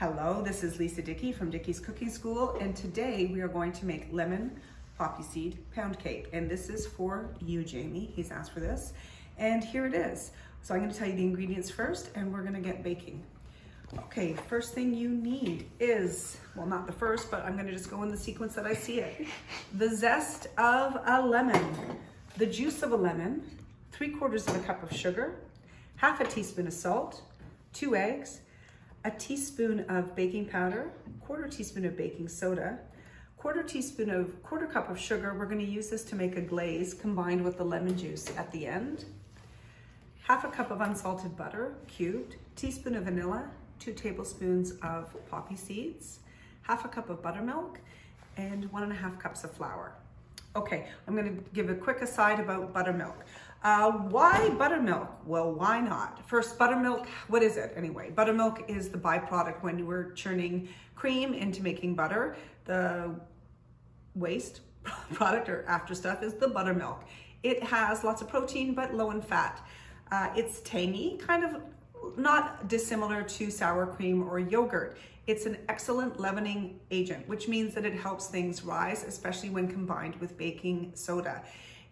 Hello, this is Lisa Dickey from Dickey's Cooking School, and today we are going to make lemon poppy seed pound cake. And this is for you, Jamie. He's asked for this, and here it is. So I'm going to tell you the ingredients first, and we're going to get baking. Okay, first thing you need is, well, not the first, but I'm going to just go in the sequence that I see it. The zest of a lemon, the juice of a lemon, 3/4 of a cup of sugar, half a teaspoon of salt, 2 eggs, a teaspoon of baking powder, 1/4 teaspoon of baking soda, 1/4 cup of sugar. We're going to use this to make a glaze combined with the lemon juice at the end. Half a cup of unsalted butter, cubed, teaspoon of vanilla, 2 tablespoons of poppy seeds, half a cup of buttermilk, and 1.5 cups of flour. Okay, I'm going to give a quick aside about buttermilk. Why buttermilk? Well, why not? First, buttermilk, what is it anyway? Buttermilk is the byproduct when you were churning cream into making butter. The waste product or after stuff is the buttermilk. It has lots of protein, but low in fat. It's tangy, kind of not dissimilar to sour cream or yogurt. It's an excellent leavening agent, which means that it helps things rise, especially when combined with baking soda.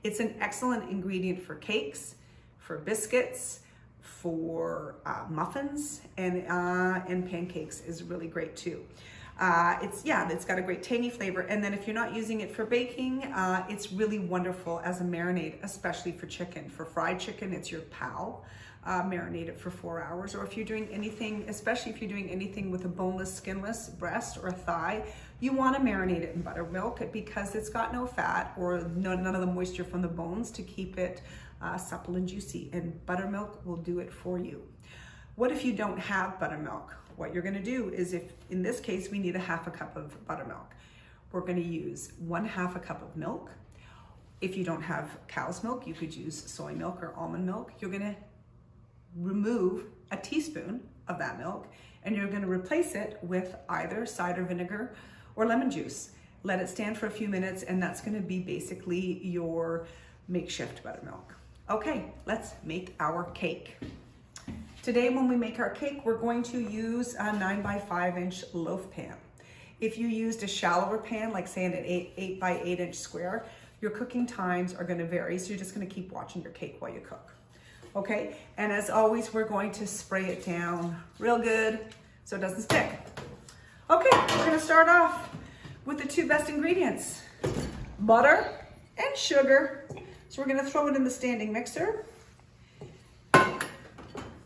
It's an excellent ingredient for cakes, for biscuits, for muffins, and pancakes is really great too. It's got a great tangy flavor. And then if you're not using it for baking, it's really wonderful as a marinade, especially for chicken. For fried chicken, it's your pal. Marinate it for 4 hours. Or if you're doing anything, especially if you're doing anything with a boneless, skinless breast or a thigh, you want to marinate it in buttermilk because it's got no fat or none of the moisture from the bones to keep it supple and juicy. And buttermilk will do it for you. What if you don't have buttermilk? What you're going to do is, if in this case we need 1/2 cup of buttermilk, we're going to use 1/2 cup of milk. If you don't have cow's milk, you could use soy milk or almond milk. You're going to remove a teaspoon of that milk and you're going to replace it with either cider vinegar or lemon juice. Let it stand for a few minutes, and that's going to be basically your makeshift buttermilk. Okay, let's make our cake. Today when we make our cake, we're going to use a 9 by 5 inch loaf pan. If you used a shallower pan, like say an 8 by 8 inch square, your cooking times are going to vary, so you're just going to keep watching your cake while you cook. Okay, and as always, we're going to spray it down real good so it doesn't stick. Okay, we're going to start off with the 2 best ingredients, butter and sugar. So we're going to throw it in the standing mixer. I'm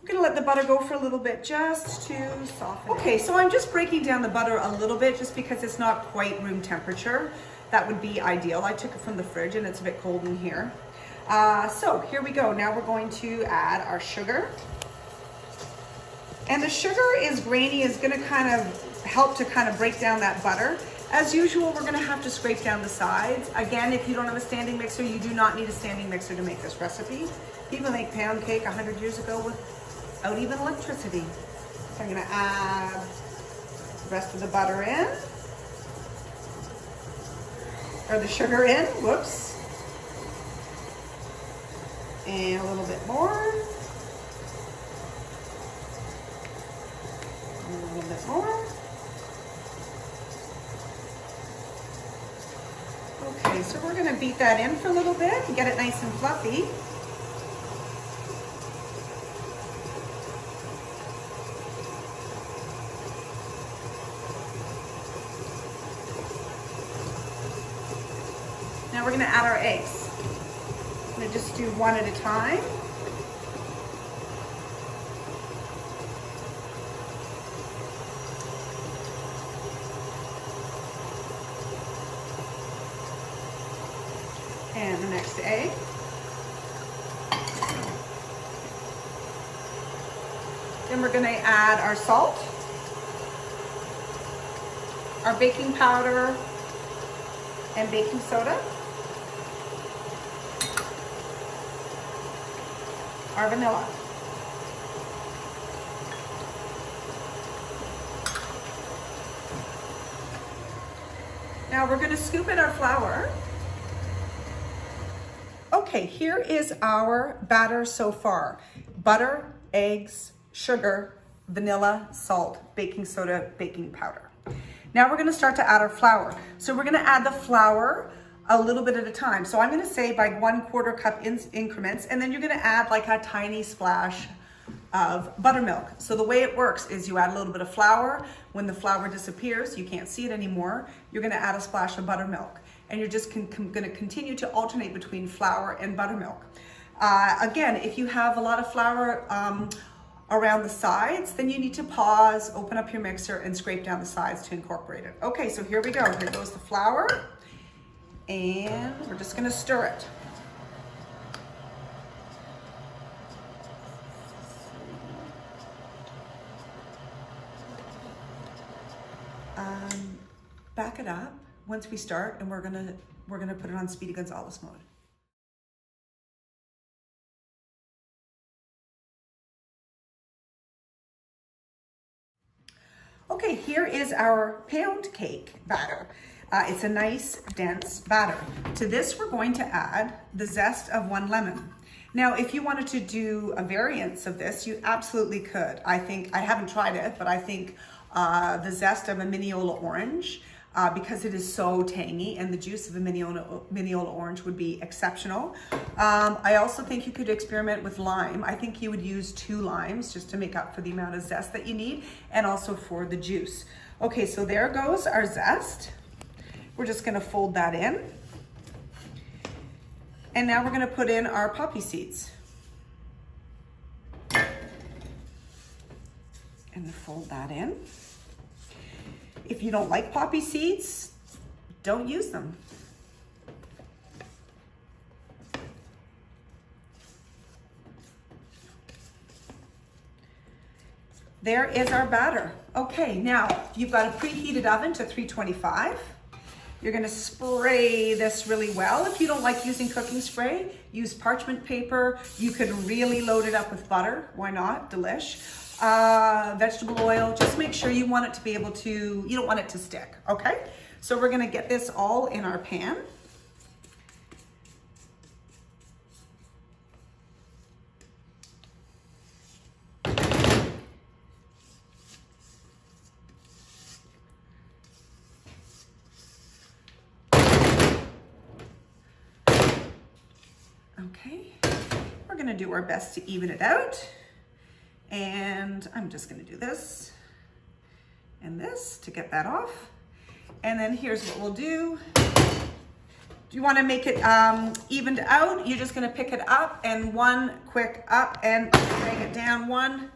going to let the butter go for a little bit just to soften. Okay, so I'm just breaking down the butter a little bit just because it's not quite room temperature. That would be ideal. I took it from the fridge and it's a bit cold in here. So here we go. Now we're going to add our sugar. And the sugar is grainy, is going to kind of help to kind of break down that butter. As usual, we're going to have to scrape down the sides. Again, if you don't have a standing mixer, you do not need a standing mixer to make this recipe. People make pound cake 100 years ago without even electricity. So I'm going to add the rest of the butter in. Or the sugar in, whoops. And a little bit more. And a little bit more. Okay, so we're going to beat that in for a little bit and get it nice and fluffy. Now we're going to add our eggs. I'm going to just do one at a time. And the next egg. Then we're going to add our salt, our baking powder, and baking soda. Our vanilla. Now we're going to scoop in our flour. Okay, here is our batter so far. Butter, eggs, sugar, vanilla, salt, baking soda, baking powder. Now we're gonna start to add our flour. So we're gonna add the flour a little bit at a time. So I'm gonna say by 1/4 cup increments, and then you're gonna add like a tiny splash of buttermilk. So the way it works is you add a little bit of flour. When the flour disappears, you can't see it anymore, you're gonna add a splash of buttermilk. And you're just gonna continue to alternate between flour and buttermilk. Again, if you have a lot of flour around the sides, then you need to pause, open up your mixer, and scrape down the sides to incorporate it. Okay, so here we go. Here goes the flour, and we're just gonna stir it. Back it up once we start, and we're gonna put it on Speedy Gonzales mode. Okay, here is our pound cake batter. It's a nice, dense batter. To this, we're going to add the zest of 1 lemon. Now, if you wanted to do a variance of this, you absolutely could. I haven't tried it, but I think the zest of a Mineola orange, because it is so tangy, and the juice of a Mineola orange would be exceptional. I also think you could experiment with lime. I think you would use 2 limes just to make up for the amount of zest that you need, and also for the juice. Okay, so there goes our zest. We're just gonna fold that in. And now we're gonna put in our poppy seeds. And fold that in. If you don't like poppy seeds, don't use them. There is our batter. Okay, now you've got a preheated oven to 325. You're gonna spray this really well. If you don't like using cooking spray, use parchment paper. You could really load it up with butter. Why not? Delish. Vegetable oil. Just make sure you want it to be able to, you don't want it to stick, okay? So we're gonna get this all in our pan. Okay, we're gonna do our best to even it out. And I'm just gonna do this and this to get that off. And then here's what we'll do. Do you wanna make it evened out? You're just gonna pick it up, and 1 quick up and bring it down. 1,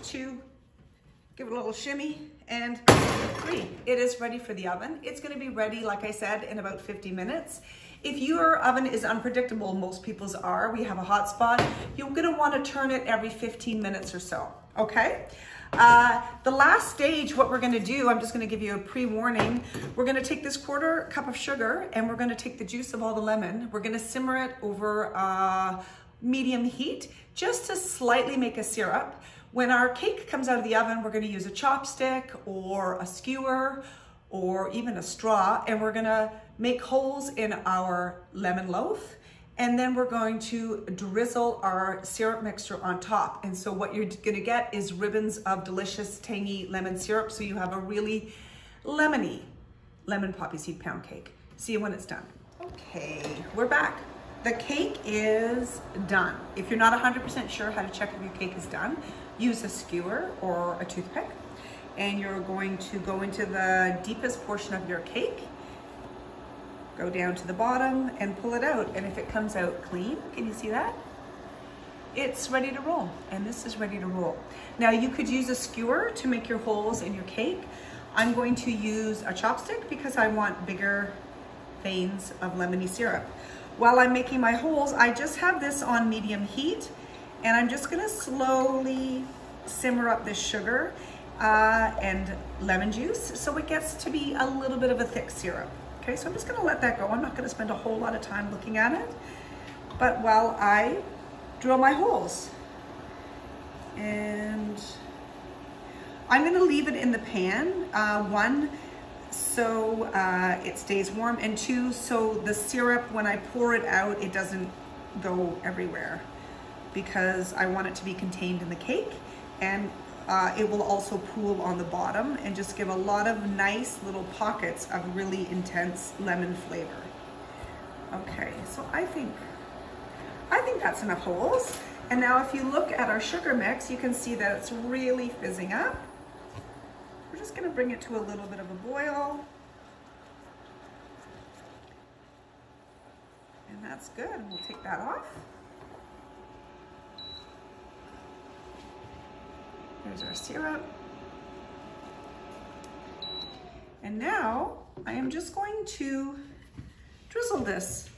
2, give it a little shimmy, and 3. It is ready for the oven. It's gonna be ready, like I said, in about 50 minutes. If your oven is unpredictable, most people's are, we have a hot spot, you're gonna wanna turn it every 15 minutes or so, okay? The last stage, what we're gonna do, I'm just gonna give you a pre-warning, we're gonna take this 1/4 cup of sugar, and we're gonna take the juice of all the lemon, we're gonna simmer it over medium heat, just to slightly make a syrup. When our cake comes out of the oven, we're gonna use a chopstick or a skewer, or even a straw, and we're gonna make holes in our lemon loaf, and then we're going to drizzle our syrup mixture on top. And so what you're gonna get is ribbons of delicious tangy lemon syrup, so you have a really lemony lemon poppy seed pound cake. See you when it's done. Okay, we're back. The cake is done. If you're not 100% sure how to check if your cake is done, use a skewer or a toothpick. And you're going to go into the deepest portion of your cake, go down to the bottom and pull it out. And if it comes out clean, can you see that? It's ready to roll, and this is ready to roll. Now you could use a skewer to make your holes in your cake. I'm going to use a chopstick because I want bigger veins of lemony syrup. While I'm making my holes, I just have this on medium heat, and I'm just gonna slowly simmer up this sugar and lemon juice, so it gets to be a little bit of a thick syrup. Okay, so I'm just gonna let that go. I'm not gonna spend a whole lot of time looking at it, but while I drill my holes. And I'm gonna leave it in the pan, 1, so it stays warm, and 2, so the syrup, when I pour it out, it doesn't go everywhere, because I want it to be contained in the cake. And it will also pool on the bottom and just give a lot of nice little pockets of really intense lemon flavor. Okay, so I think that's enough holes. And now if you look at our sugar mix, you can see that it's really fizzing up. We're just gonna bring it to a little bit of a boil. And that's good, we'll take that off. Here's our syrup. And now I am just going to drizzle this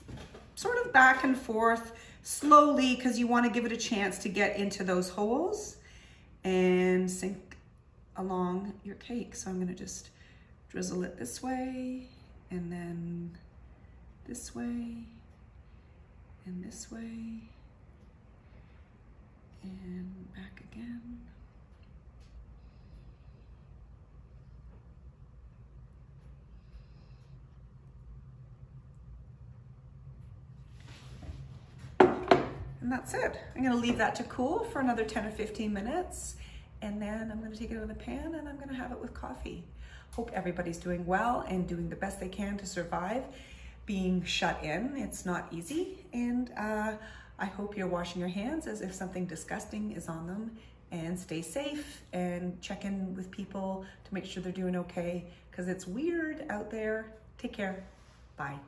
sort of back and forth slowly, because you want to give it a chance to get into those holes and sink along your cake. So I'm going to just drizzle it this way, and then this way, and this way, and back again. And that's it. I'm gonna leave that to cool for another 10 or 15 minutes. And then I'm gonna take it out of the pan and I'm gonna have it with coffee. Hope everybody's doing well and doing the best they can to survive being shut in. It's not easy. And I hope you're washing your hands as if something disgusting is on them, and stay safe and check in with people to make sure they're doing okay, because it's weird out there. Take care. Bye.